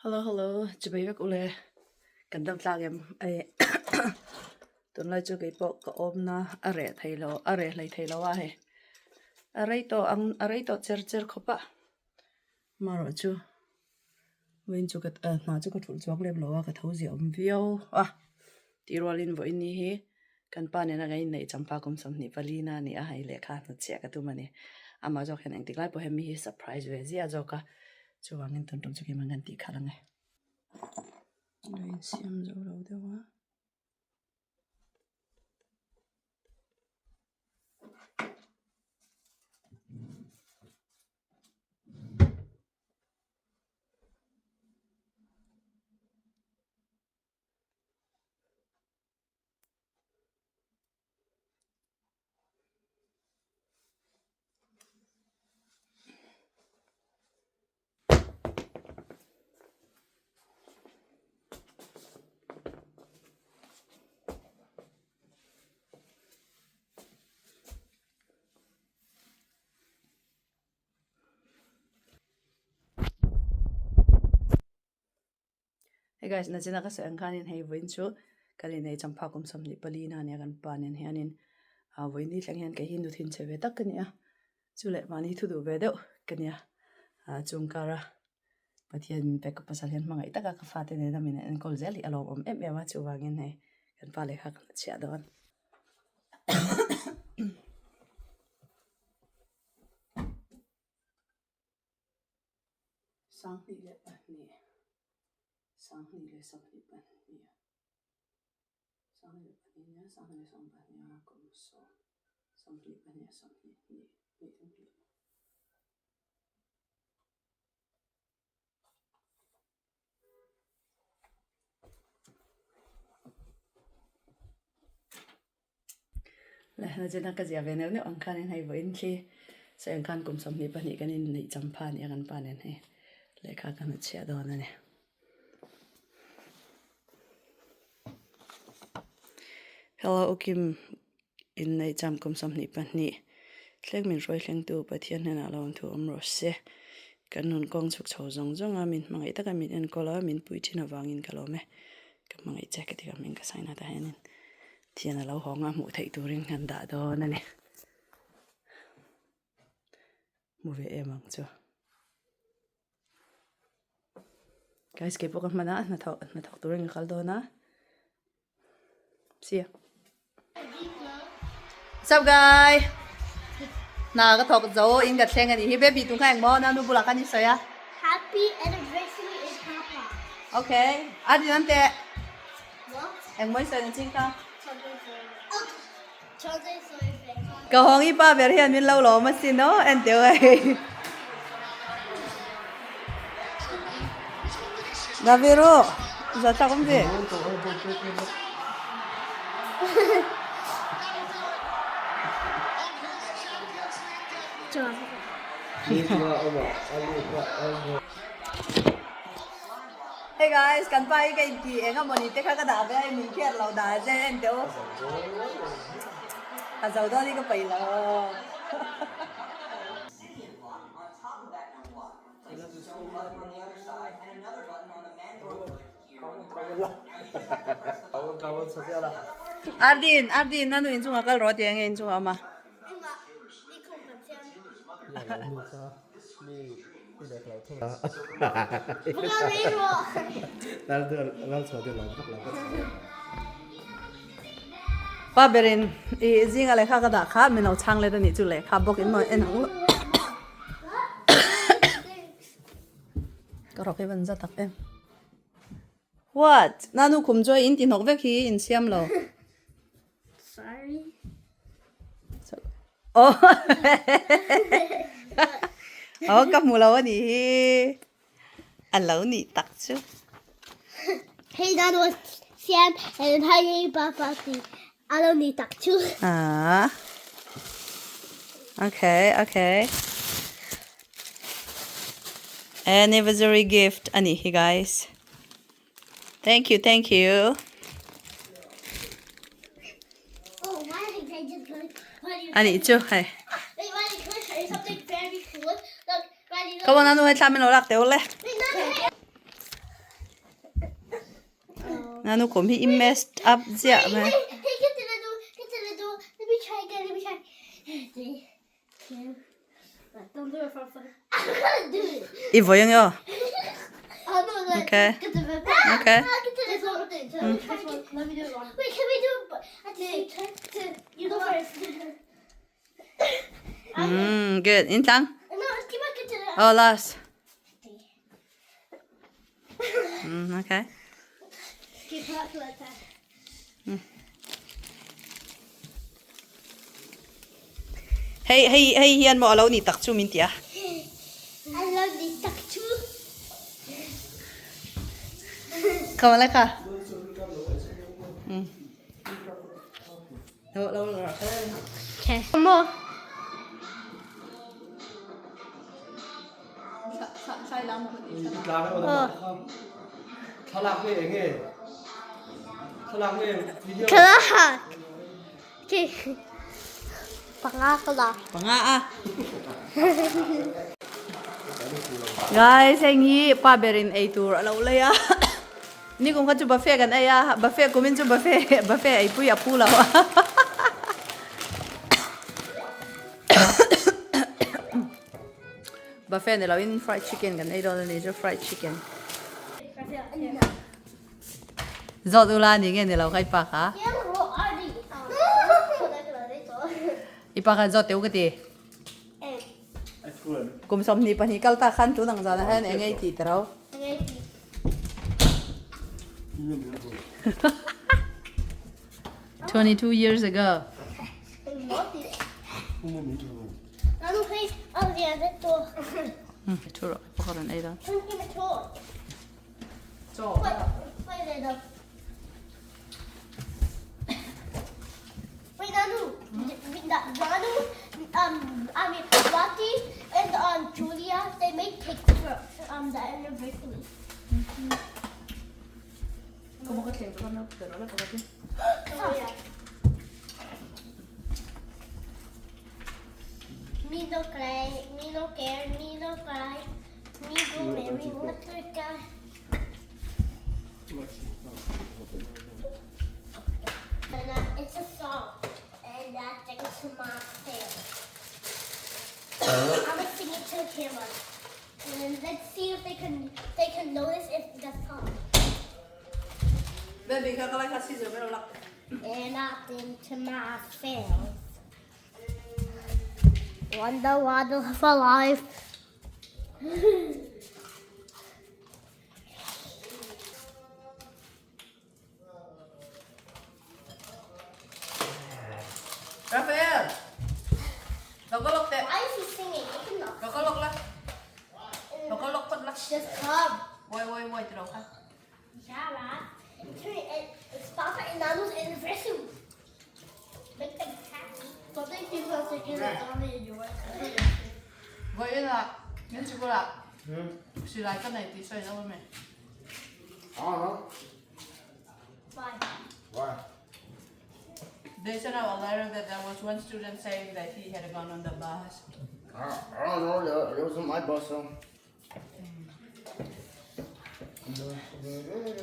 Hello, hello. Chị bây vek ule. Kan dam tlang em ai. Tuần lai chu cái bộ có ôm na are thầy lo are lấy thầy lo à he. Are to cher khopa. Mà rồi chu. When chu cái na chu cái thul chuak lem lo ka thau zi om viau. Ti rolin vo in hi. Kan pa ne na ngai nei champa kum sam ni palina ni a hai le kha na che ka tu mani. Ama jo khen ang tik lai po he mi hi surprise ve zia jo ka. Chu wangin ton tom chu ki mangan ti khalang ai. Rồi xem dấu đầu đâu á. Hey guys, na jina ka sa angkanin hey voin chu kalin nei champa kum sam ni palina ne kan panen hianin a voin ni tlang hian ke hindu thin cheve tak kania chu le mani thu du ve deuh kania a chungkara pathian pe ka pasal hian mangai taka ka fate ne na min en kol zeli alom om em ema chu wangin he kan pa le kha kan chia don sang ni le pa ni sang ni le sang ni pa ni sang ni pa ni sang ni sang pa ni kum so sang ni pa ni sang ni ni ni là nó chỉ là cái gì về nếu anh khăn nên hay với anh khi sẽ anh khăn cùng sống đi bên này cái nên này chăm phan này anh phan này lại khác cái mình chia đòn này hello Kim in này chăm cùng sống đi bên này lấy mình rồi lên tu bát thiên này là làm thu rồi sẽ cái nón con chụp chầu rong mình mang ấy tất cả mình ăn có là mình bùi trên là vàng in cái lỗ mẹ cái mang ấy chắc cái thì mình cái sai nào ta nên thiên là lâu hóng mù thấy tu riêng ngàn đã đó này mù về em ăn chưa guys cái bộ cái mà na thọ tu riêng khal đó na see ya what's up guys na cái thọ dấu in cái theng này hi baby tung khai mò na nu bula kan ni saya Happy anniversary is Papa. okay adi nante What? em mới say chính ka Children's story. câu hong ipa ver hian min lo lo ma sin no en teu ai Gavero za ta kom ve Hey guys, kan pai cái gì em không muốn đi khách cái đá về mình kia lâu đá chứ em teu à giàu đó đi cái bầy lo Ardin, nanu in chunga kal ro tiang in chunga ma. Pa berin i zinga le kha ka da kha min au chang le da ni chu le kha bok in mo en hang lo. Ka ro ke ban za tak em. What? Nanu kum joy in tin hok vek hi in siam lo. Sorry. Oh. Oh, ka mu lo ni. An lo ni tak chu. Hey, that was Sam and hi, Papa. I don't need that too. Ah. Okay. Anniversary gift ani hi guys. Thank you. Oh, why did I just put Ani chu hai. Wait, why did I show you something very cool? Look, Riley, look. Ka wana nu hai tlamin lo lak teu le. Wait, no. Nanu kom hi messed up zia me. Hey, get to the door. Get to the door. Let me try again. Let me try. 3, 2. Don't do it for fun. I can't do it. I voyang yo. Oh, no, Okay. Get to the Okay. Get to the door. Let me do it wrong. Wait, can we do it at the same time? You go first. Good. Intang. No, keep on get to the Oh, last. Okay. Keep up like that. Hey, hian mo alaw ni takchu min tia. I love this duck too. Kamala ka. Lâu. Okay. More. Sai lắm. Kalahak. Okay. Pangakala. Panga. Guys, anh hi pa berin a tour alaw laya. Ni kung ka chu buffet kan aya, buffet kumin chu buffet ay pu ya pu law. Buffet nila in fried chicken kan ay don ni fried chicken. Zawh tu la ni nge nila kai pa ka. Ipa ka zawh teu ka ti. Kum som ni pan hi kal ta khan tu nang za na han engai ti tro. 22 years ago. Tur på den ej då. Så. Wait, Nanu. I mean, Lottie and Julia, they make cake for the anniversary. Como ka tleng ka na pero la ka ti. Oh, yeah. Me no cry, me no care, me no cry, me go marry water guy. And it's a song, and that thing's to my tail. I'm gonna sing it to the camera, and let's see if they can notice if the song. Baby ka kala ka scissor pero lak. And up into my face. Wonder waddle for life. Rafael. Lokolok te. Why is he singing? I cannot. Lokolok la. Lokolok pat la. Just come. Woi tro ka. Shara. It's Papa and Nanu's anniversary. Make them happy. So thank you for singing it on the yours. Woi la. Nhân chu la. Xì lại cái này thì xoay đâu mẹ. Why? Why? They said out later that there was one student saying that he had gone on the bus. I don't know. It wasn't my bus, so.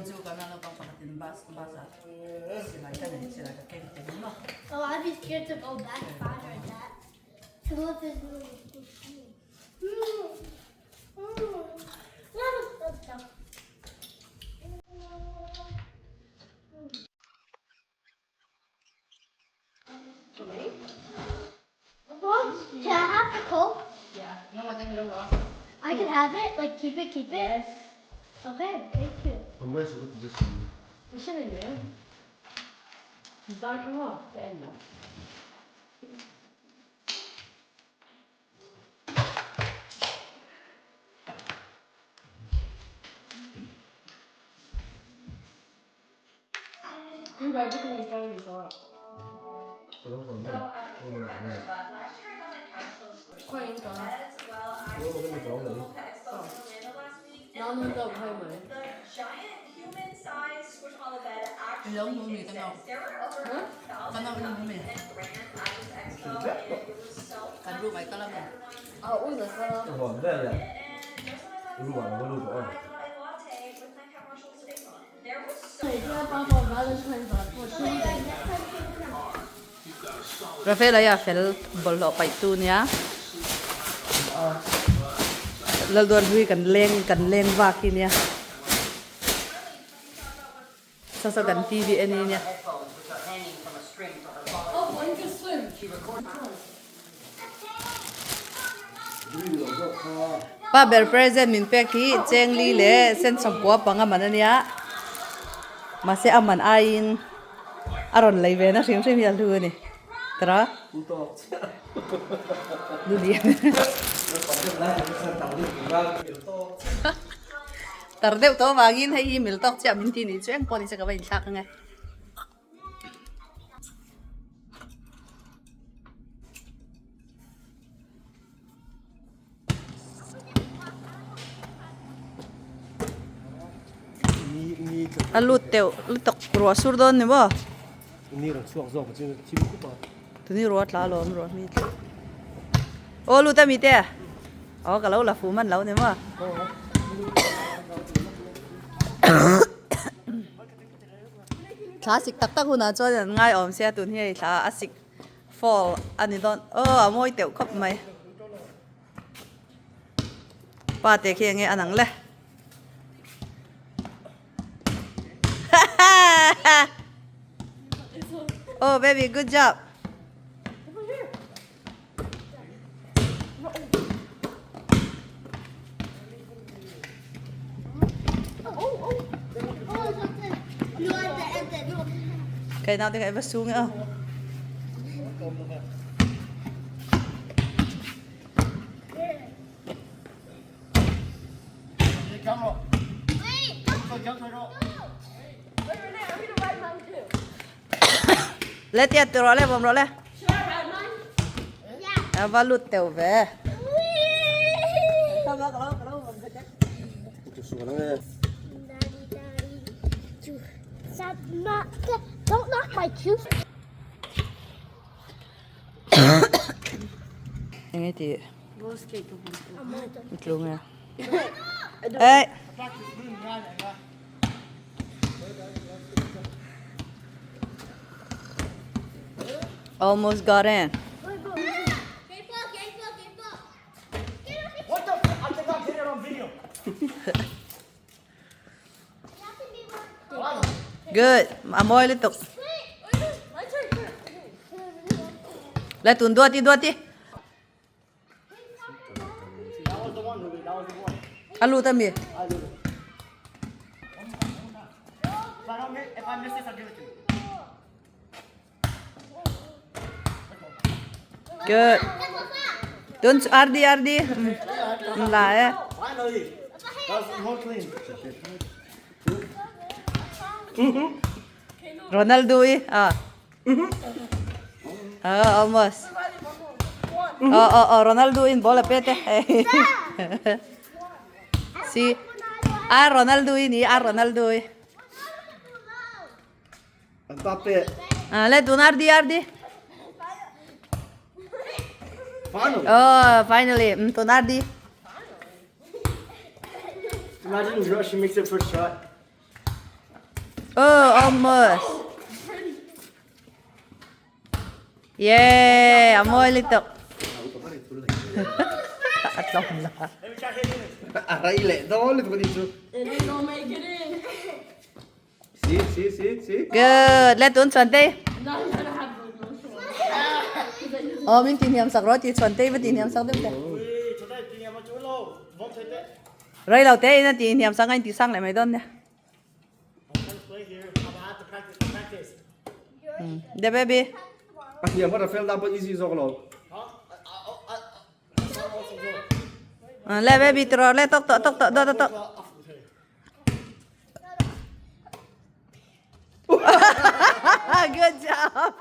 Chứ có nào con phải tin bus à? Xì lại cái này, xì lại cái kia thì đúng không? Oh, I'd be scared to go back if I heard that. To look is really Can I have the Coke? Yeah, no, I think it'll I can have it. Like keep it. Yes. Okay, thank you. I'm going to look at this Vi känner ju det. Där kan vara det enda. Hur var det du kunde göra det så? Quay những cái nó đâu hay mà giống như người ta đâu con đâu như mình cần rượu mày có lắm à uống được sao Uruguay, what do you want? Rafael ya fel bol lo pai tu nia lal don hui kan leng va ki nia sa kan TV ani nia pa ber present min pek hi cheng li le sen sam ko panga manania ma se aman ain aron leive na sim sim ya lu ni tra lu dia tar deu to wangin hay mil tok cha min ti ni cheng poni sa ka bain thak ngai alut teu lutok ro sur don ni bo ni ran chuak zo chu chim ku ba tu ni ro tla lo ro mi ô lu ta mi te ô ka lo la fu man lo ni mo classic tak tak huna cho ngai om sia tun hi thla asik fall ani don ô amoi teu khop mai pa te khi nge anang le oh baby good job cái nào thì cái vắt xuống nữa lấy tiền từ đó lấy bom đó lấy và lụt tiểu về Don't knock my juice. Nghe chị luôn nha ê almost got in What the fuck? I cannot get it on video. good amoy liên tục lại tuần đua đi That was the one, Louis. That was the one. alu tam If ye I miss this, I'll give it to you. good tuần ardi lại Finally. That was more clean. Ronaldo almost Ronaldo in bola pete si Ronaldo Ronaldo Mbappe. let tuần ardi Finally. finally tuần ardi Imagine Rush makes it first shot. almost yeah amoy liên tục at lòng là Let me try hitting it. Aray le, dole ko dito. It ain't gonna make it in. See. good let tuần chuẩn đi Now he's gonna have no choice. mình tìm hiểu sắc rồi thì chuẩn đi với tìm hiểu sắc đúng không Ui, today tinha mo chulo. Won't take that. rồi đầu tiên là tìm hiểu sắc anh thì sang lại mấy đón nè I'm trying to play here. I'm gonna have to practice. the baby Yeah, what I felt that but easy zo lo. le baby rồi le tóc tóc good job